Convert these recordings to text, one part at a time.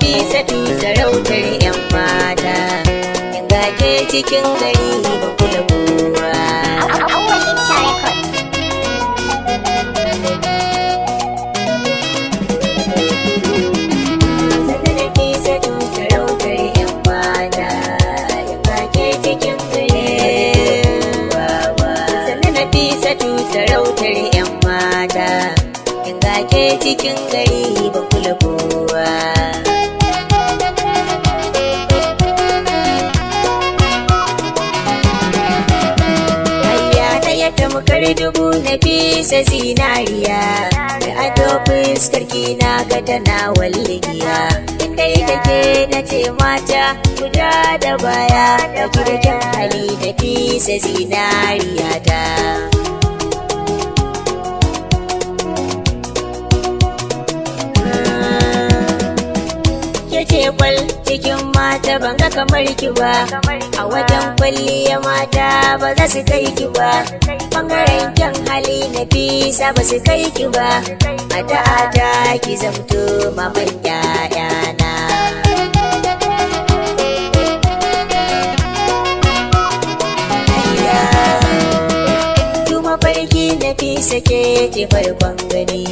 Nafisatu sarautar 'yan mata, in ga ke cikin gari ba kula kowa. Nafisatu sarautar 'yan mata, in ga ke cikin gari ba kowa. Nafisatu sarautar 'yan mata, in ga ke cikin gari ba kula kowa. Tamkar dubu Nafisa zinariya, da ado fuskarki na ga tana walligiya. Inda take na ce mata guda da baya, dauki da kyan hali Nafisa zinariya ta. Kece kwal cikin mata ban ga kamar ki ba, a wajen kwalliya mata ba za su kai ki ba. Bangaren kyan hali Nafisa ba su kai ki ba, a ta'ata ki zamto maman ƴaƴana. Tuma farki Nafisa ke ce farkon gani,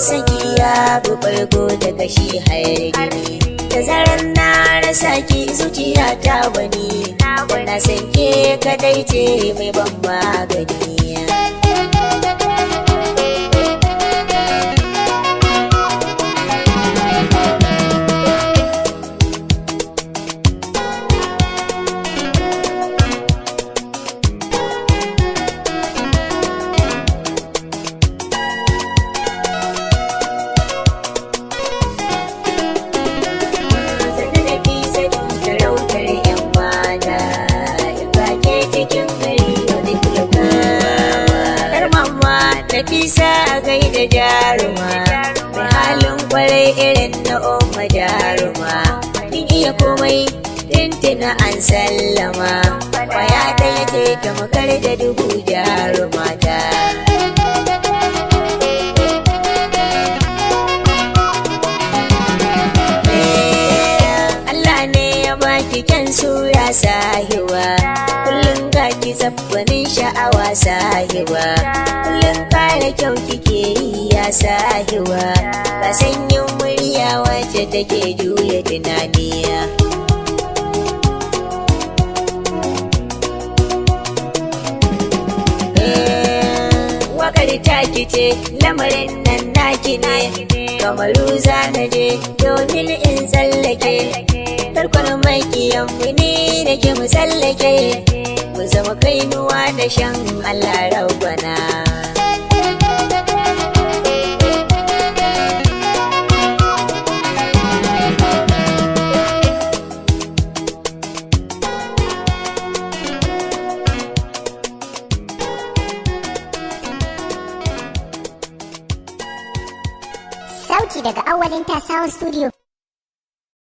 saki ya bu farko da kashi har gini. Da zarar na rasa ki zuciya ta wani, na san ke kadai ce mai ban magani. Nafisa gaida jaruma, mai halin kwarai irin na umma jaruma. Kin iya komai tintina an sallama, kwaya ɗaya ce tamkar da dubu jarumata. Allah ne ya baki kyan sura sahiwa, kullum ga ki zabbanin sha'awa sahiwa. Kullum kare kyau kike yi ya sahiwa, ka sanyin murya wacce take juya tunaniya. Wakar taki ce lamarin nan naki ne, kamaru zana je domin in tsallake. Tarkon makiyan mu ne da ke mu tsallake, mu zama kainuwa da shan Allah rabbana. Sauti daga Awalin Ta Sound Studio.